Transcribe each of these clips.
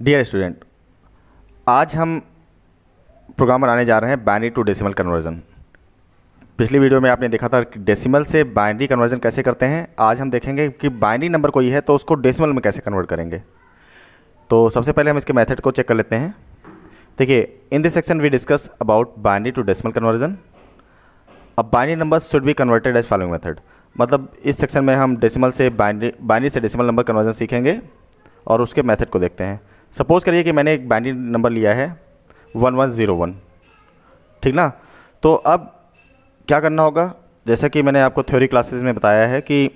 Dear student, आज हम programme बनाने जा रहे हैं बाइनरी टू डेसिमल कन्वर्जन। पिछली वीडियो में आपने देखा था कि डेसिमल से बाइनरी कन्वर्जन कैसे करते हैं। आज हम देखेंगे कि बाइनरी नंबर कोई है तो उसको डेसिमल में कैसे कन्वर्ट करेंगे। तो सबसे पहले हम इसके मेथड को चेक कर लेते हैं। देखिए, in this section we discuss about binary to decimal conversion. अब binary number should be converted as following method. मतलब इस सेक्शन में हम डेसिमल से बाइनरी से डेसिमल नंबर कन्वर्जन सीखेंगे और उसके मेथड को देखते हैं। सपोज़ करिए कि मैंने एक बाइनरी नंबर लिया है 1101, ठीक ना। तो अब क्या करना होगा, जैसा कि मैंने आपको थ्योरी क्लासेस में बताया है कि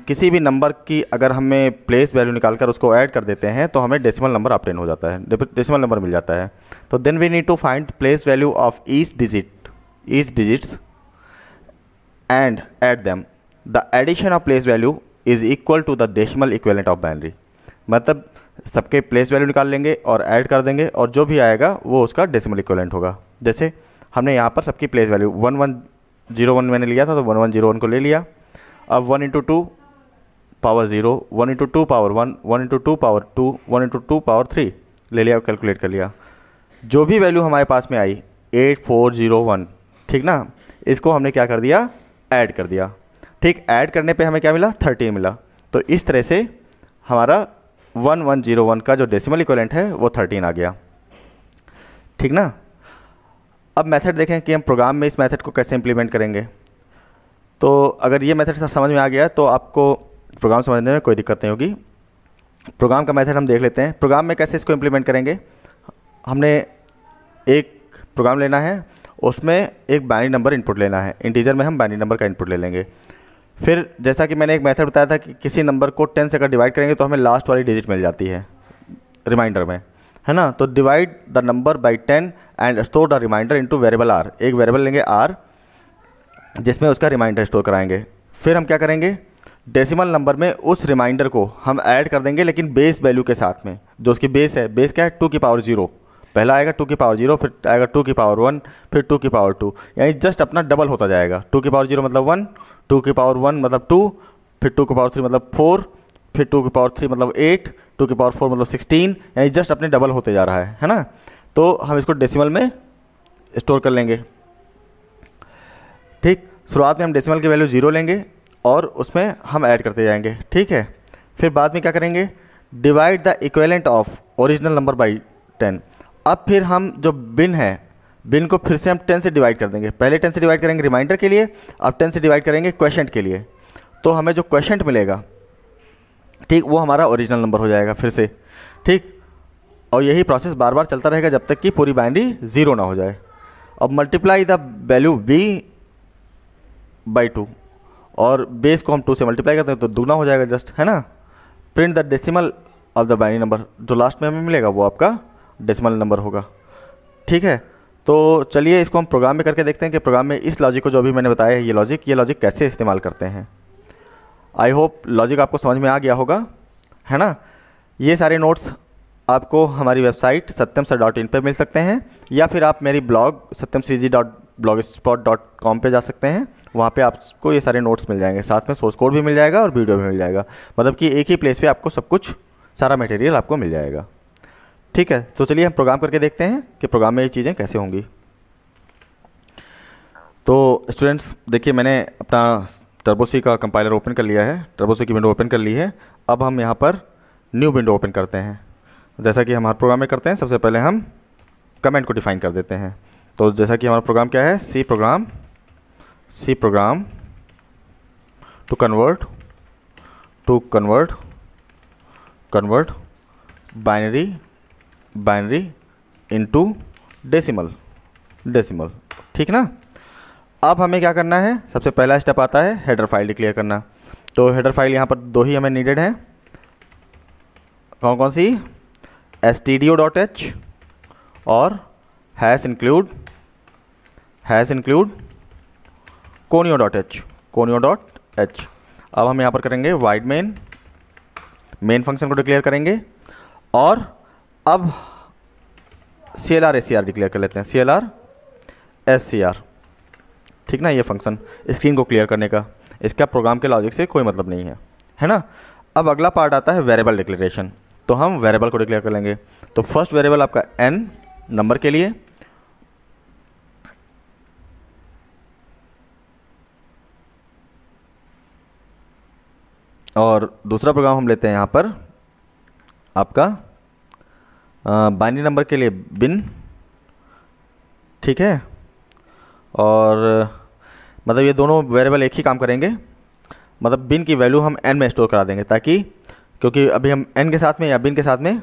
किसी भी नंबर की अगर हमें प्लेस वैल्यू निकालकर उसको ऐड कर देते हैं तो हमें डेसिमल नंबर ऑब्टेन हो जाता है, डेसिमल नंबर मिल जाता है। तो then we need to find place value of each digits and add them. The addition of place value is equal to the decimal equivalent of binary. मतलब सबके place value निकाल लेंगे और ऐड कर देंगे और जो भी आएगा वो उसका डेसिमल इक्विवेलेंट होगा। जैसे हमने यहाँ पर सबकी प्लेस वैल्यू 1101 मैंने लिया था तो 1101 को ले लिया। अब 1 × 2 पावर 0, 1 × 2 पावर 1, 1 × 2 पावर 2, 1 × 2 पावर 3 ले लिया, कैलकुलेट कर लिया। जो भी वैल्यू हमारे पास में आई 8401, ठीक ना, इसको हमने क्या कर दिया, ऐड कर दिया। ठीक, ऐड करने पे हमें क्या मिला, 13 मिला। तो इस तरह से हमारा 1101 का जो डेसिमल इक्विवेलेंट है वो 13 आ गया, ठीक ना। अब मेथड देखें कि हम प्रोग्राम में इस मेथड को कैसे इंप्लीमेंट करेंगे। तो अगर ये मेथड समझ में आ गया तो आपको प्रोग्राम समझने में कोई दिक्कत नहीं होगी। प्रोग्राम का मेथड हम देख लेते हैं। प्रोग्राम में कैसे इसको इंप्लीमेंट करेंगे, हमने एक प्रोग्राम लेना है, उसमें एक बाइनरी नंबर इनपुट लेना है। इंटीजर में हम बाइनरी नंबर का इनपुट ले लेंगे। फिर जैसा कि मैंने एक मेथड बताया था कि किसी नंबर को 10 से अगर डिवाइड करेंगे तो हमें लास्ट वाली डिजिट मिल जाती है रिमाइंडर में, है ना। तो divide the number by 10 and store the remainder into variable R. एक वेरिएबल लेंगे आर जिसमें उसका रिमाइंडर स्टोर कराएंगे। फिर हम क्या करेंगे, डेसिमल नंबर में उस रिमाइंडर को हम ऐड कर देंगे लेकिन बेस वैल्यू के साथ में। जो उसकी बेस है, बेस क्या है, 2 की पावर 0। पहला आएगा 2 की पावर 0, फिर आएगा 2 की पावर 1, फिर 2 की पावर 2, यानी जस्ट अपना डबल होता जाएगा। 2 की पावर 0 मतलब 1, 2 की पावर 1 मतलब 2, फिर 2 की पावर 3 मतलब 4, फिर 2 की पावर 3 मतलब 8, 2 की पावर 4 मतलब 16, यानी जस्ट अपने डबल होते जा रहा है ना। तो हम इसको डेसिमल में स्टोर कर लेंगे। ठीक, शुरुआत में हम डेसिमल की वैल्यू 0 लेंगे और उसमें हम ऐड करते जाएंगे, ठीक है। फिर बाद में क्या करेंगे, divide the equivalent of original number by 10। अब फिर हम जो बिन है, बिन को फिर से हम 10 से डिवाइड कर देंगे। पहले 10 से डिवाइड करेंगे रिमाइंडर के लिए, अब 10 से डिवाइड करेंगे क्वेशेंट के लिए। तो हमें जो क्वेशेंट मिलेगा, ठीक, वो हमारा ओरिजिनल नंबर हो जाएगा फिर से, ठीक। और यही प्रोसेस बार बार चलता रहेगा जब तक कि पूरी बाइनरी 0 ना हो जाए। अब multiply the value b by 2 और बेस को हम 2 से मल्टीप्लाई करते हैं तो दुगना हो जाएगा जस्ट, है ना। Print the decimal of the binary number. जो लास्ट में हमें मिलेगा वो आपका डेसिमल नंबर होगा, ठीक है। तो चलिए इसको हम प्रोग्राम में करके देखते हैं कि प्रोग्राम में इस लॉजिक को जो भी मैंने बताया है ये लॉजिक कैसे इस्तेमाल करते हैं। आई होप लॉजिक आपको समझ में आ गया होगा, है ना। ये सारे नोट्स आपको हमारी वेबसाइट satyamsir.in पे मिल सकते हैं या फिर आप मेरी ब्लॉग satyamsir.blogspot.com पे जा सकते हैं। वहाँ पे आपको ये सारे नोट्स मिल जाएंगे, साथ में सोर्स कोड भी मिल जाएगा और वीडियो भी मिल जाएगा। मतलब कि एक ही प्लेस पे आपको सब कुछ, सारा मटेरियल आपको मिल जाएगा, ठीक है। तो चलिए हम प्रोग्राम करके देखते हैं कि प्रोग्राम में ये चीज़ें कैसे होंगी। तो स्टूडेंट्स देखिए, मैंने अपना टर्बोसी का कंपाइलर ओपन कर लिया है, टर्बोसी की विंडो ओपन कर ली है। अब हम यहाँ पर न्यू विंडो ओपन करते हैं। जैसा कि हम हर प्रोग्राम में करते हैं, सबसे पहले हम कमेंट को डिफाइन कर देते हैं। तो जैसा कि हमारा प्रोग्राम क्या है, C program to convert binary into decimal, ठीक ना। अब हमें क्या करना है, सबसे पहला स्टेप आता है हेडर फाइल डिक्लेयर करना। तो हेडर फाइल यहाँ पर 2 ही हमें नीडेड है। कौन कौन सी, stdio.h और हैश इंक्लूड conio.h। अब हम यहाँ पर करेंगे वाइड मेन फंक्शन को डिक्लेयर करेंगे और अब CLR SCR डिक्लेयर कर लेते हैं, CLR SCR, ठीक ना। ये फंक्शन स्क्रीन को क्लियर करने का, इसका प्रोग्राम के लॉजिक से कोई मतलब नहीं है, है ना। अब अगला पार्ट आता है वेरिएबल डिक्लेरेशन। तो हम वेरिएबल को डिक्लेयर कर लेंगे। तो फर्स्ट वेरिएबल आपका n नंबर के लिए, और दूसरा प्रोग्राम हम लेते हैं यहाँ पर आपका बाइनरी नंबर के लिए बिन, ठीक है। और मतलब ये दोनों वेरिएबल एक ही काम करेंगे, मतलब बिन की वैल्यू हम n में स्टोर करा देंगे, ताकि क्योंकि अभी हम n के साथ में या बिन के साथ में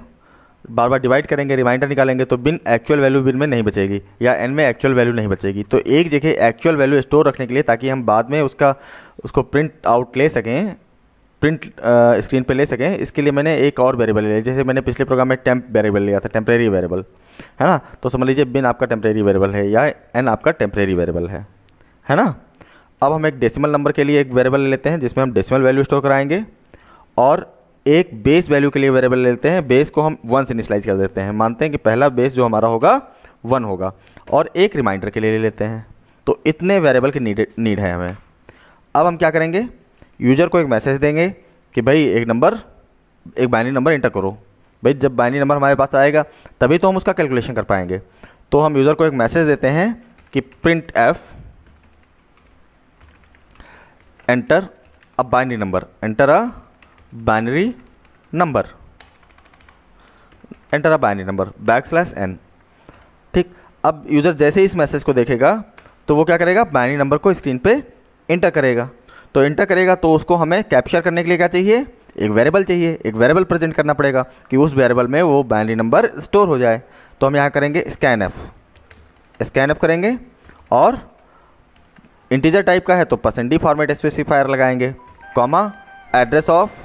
बार बार डिवाइड करेंगे, रिमाइंडर निकालेंगे, तो बिन एक्चुअल वैल्यू बिन में नहीं बचेगी या n में एक्चुअल वैल्यू नहीं बचेगी। तो एक जगह एक्चुअल वैल्यू स्टोर रखने के लिए, ताकि हम बाद में उसको प्रिंट आउट ले सकें, प्रिंट स्क्रीन पे ले सकें, इसके लिए मैंने एक और वेरिएबल लिया। जैसे मैंने पिछले प्रोग्राम में टेम्प वेरिएबल लिया था, टेम्परेरी वेरिएबल, है ना। तो समझ लीजिए बिन आपका टेम्परेरी वेरिएबल है या n आपका टेम्परेरी वेरिएबल है ना। अब हम एक डेसिमल नंबर के लिए एक वेरिएबल ले लेते हैं जिसमें हम डेसिमल वैल्यू स्टोर कराएंगे, और एक बेस वैल्यू के लिए वेरिएबल ले लेते हैं। बेस को हम 1 से इनिशियलाइज कर देते हैं, मानते हैं कि पहला बेस जो हमारा होगा 1 होगा, और एक रिमाइंडर के लिए ले लेते हैं। तो इतने वेरिएबल की नीड है हमें। अब हम क्या करेंगे, यूजर को एक मैसेज देंगे कि भाई एक बाइनरी नंबर इंटर करो। भाई जब बाइनरी नंबर हमारे पास आएगा तभी तो हम उसका कैलकुलेशन कर पाएंगे। तो हम यूज़र को एक मैसेज देते हैं कि print F enter a binary number, enter a binary number, enter a binary number \n। ठीक, अब यूज़र जैसे ही इस मैसेज को देखेगा तो वो क्या करेगा, बाइनरी नंबर को स्क्रीन पे इंटर करेगा। तो इंटर करेगा तो उसको हमें कैप्चर करने के लिए क्या चाहिए, एक वेरिएबल चाहिए, एक वेरिएबल प्रेजेंट करना पड़ेगा कि उस वेरिएबल में वो बाइनरी नंबर स्टोर हो जाए। तो हम यहाँ करेंगे स्कैन एफ करेंगे, और इंटीजर टाइप का है तो %d फॉर्मेट स्पेसिफायर लगाएंगे, कॉमा एड्रेस ऑफ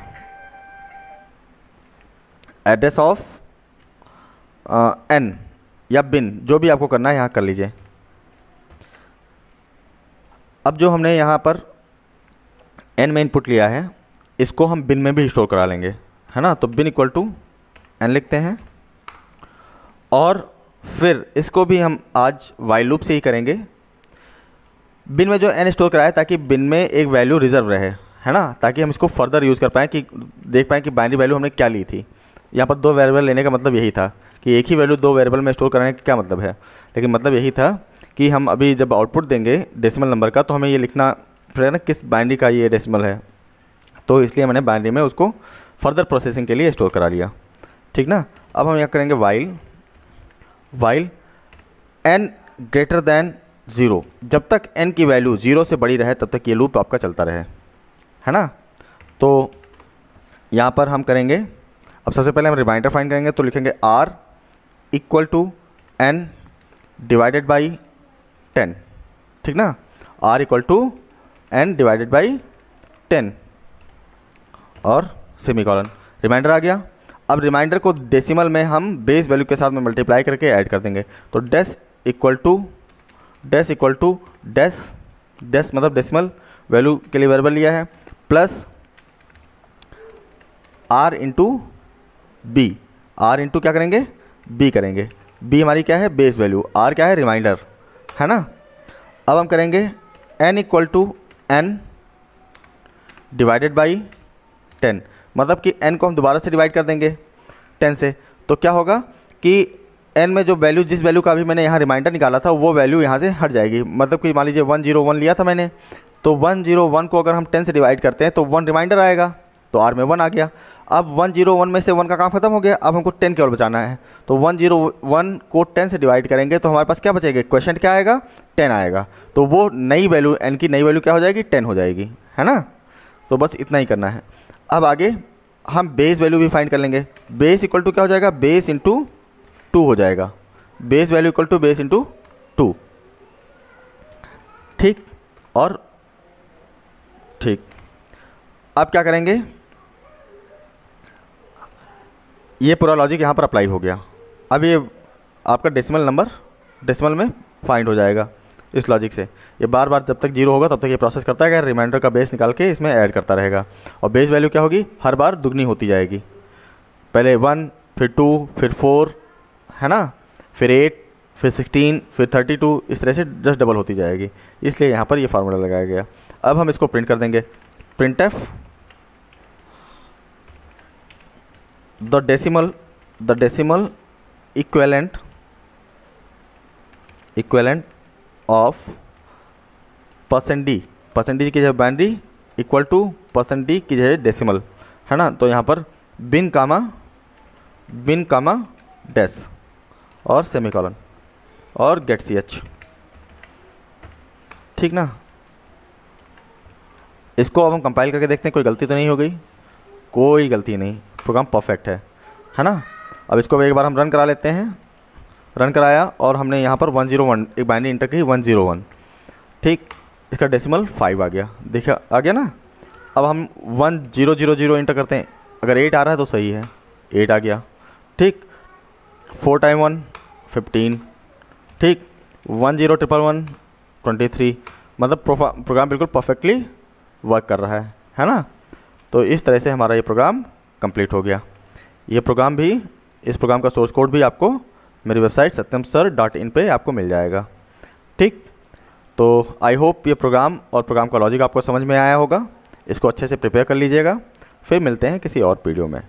n या बिन, जो भी आपको करना है यहाँ कर लीजिए। अब जो हमने यहाँ पर n में इनपुट लिया है इसको हम बिन में भी स्टोर करा लेंगे, है ना। तो बिन इक्वल टू n लिखते हैं, और फिर इसको भी हम आज वाइल लूप से ही करेंगे। बिन में जो n स्टोर कराया ताकि बिन में एक वैल्यू रिजर्व रहे, है ना, ताकि हम इसको फर्दर यूज़ कर पाएँ, कि देख पाएँ कि बाइनरी वैल्यू हमने क्या ली थी। यहाँ पर 2 वेरिएबल लेने का मतलब यही था कि एक ही वैल्यू 2 वेरिएबल में स्टोर कराने का क्या मतलब है, लेकिन मतलब यही था कि हम अभी जब आउटपुट देंगे डेसिमल नंबर का तो हमें ये लिखना पड़ेगा ना किस बाइनरी का ये डेसिमल है। तो इसलिए मैंने बाइनरी में उसको फर्दर प्रोसेसिंग के लिए स्टोर करा लिया, ठीक ना। अब हम यहाँ करेंगे वाइल n ग्रेटर दैन 0, जब तक n की वैल्यू 0 से बड़ी रहे तब तक ये लूप आपका चलता रहे, है ना। तो यहाँ पर हम करेंगे, अब सबसे पहले हम रिमाइंडर फाइंड करेंगे, तो लिखेंगे r equal to n divided by 10, ठीक ना, r equal to n divided by 10 और सेमीकोलन, रिमाइंडर आ गया। अब रिमाइंडर को डेसिमल में हम बेस वैल्यू के साथ में मल्टीप्लाई करके ऐड कर देंगे। तो डैश इक्वल टू डैश मतलब डेसिमल वैल्यू के लिए वेरिएबल लिया है, plus r into B, r into क्या करेंगे, b करेंगे। b हमारी क्या है, बेस वैल्यू, r क्या है, रिमाइंडर, है ना। अब हम करेंगे n equal to n divided by 10, मतलब कि n को हम दोबारा से डिवाइड कर देंगे 10 से। तो क्या होगा कि n में जो वैल्यू, जिस वैल्यू का भी मैंने यहाँ रिमाइंडर निकाला था वो वैल्यू यहाँ से हट जाएगी। मतलब कि मान लीजिए 101 लिया था मैंने, तो 101 को अगर हम 10 से डिवाइड करते हैं तो 1 रिमाइंडर आएगा, तो r में 1 आ गया। अब 101 में से 1 का काम खत्म हो गया, अब हमको 10 केवल बचाना है। तो 101 को 10 से डिवाइड करेंगे तो हमारे पास क्या बचेगा, क्वेश्चन क्या आएगा, 10 आएगा। तो वो नई वैल्यू, n की नई वैल्यू क्या हो जाएगी, 10 हो जाएगी, है ना। तो बस इतना ही करना है। अब आगे हम बेस वैल्यू भी फाइंड कर लेंगे। बेस इक्वल टू क्या हो जाएगा, बेस इंटू 2 हो जाएगा, base value equal to base into 2, ठीक। और ठीक, अब क्या करेंगे, ये पूरा लॉजिक यहाँ पर अप्लाई हो गया। अब ये आपका डेसिमल नंबर डेसिमल में फाइंड हो जाएगा इस लॉजिक से। ये बार बार जब तक 0 होगा तब तक ये प्रोसेस करता है, रिमाइंडर का बेस निकाल के इसमें ऐड करता रहेगा, और बेस वैल्यू क्या होगी, हर बार दुगनी होती जाएगी। पहले 1, फिर 2, फिर 4, है ना, फिर 8, फिर 16, फिर 32, इस तरह से जस्ट डबल होती जाएगी। इसलिए यहाँ पर ये फार्मूला लगाया गया। अब हम इसको प्रिंट कर देंगे, print F the decimal equivalent of % की जगह बाइनरी इक्वल टू %d की जगह डेसिमल, है ना। तो यहाँ पर बिन कामा डैश और सेमीकोलन और गेट ch, ठीक ना। इसको अब हम कंपाइल करके देखते हैं, कोई गलती तो नहीं हो गई, कोई गलती नहीं, प्रोग्राम परफेक्ट है ना। अब इसको एक बार हम रन करा लेते हैं। रन कराया और हमने यहाँ पर 101 एक बाइनरी इंटर की 101, ठीक। इसका डेसिमल 5 आ गया, देखिए आ गया ना। अब हम 1000 इंटर करते हैं, अगर 8 आ रहा है तो सही है, 8 आ गया, ठीक। 4 टाइम 1 15, ठीक। 10111 23, मतलब प्रोग्राम बिल्कुल परफेक्टली वर्क कर रहा है ना। तो इस तरह से हमारा ये प्रोग्राम कंप्लीट हो गया। ये प्रोग्राम भी, इस प्रोग्राम का सोर्स कोड भी आपको मेरी वेबसाइट satyamsir.in पे आपको मिल जाएगा, ठीक। तो आई होप ये प्रोग्राम और प्रोग्राम का लॉजिक आपको समझ में आया होगा। इसको अच्छे से प्रिपेयर कर लीजिएगा। फिर मिलते हैं किसी और वीडियो में।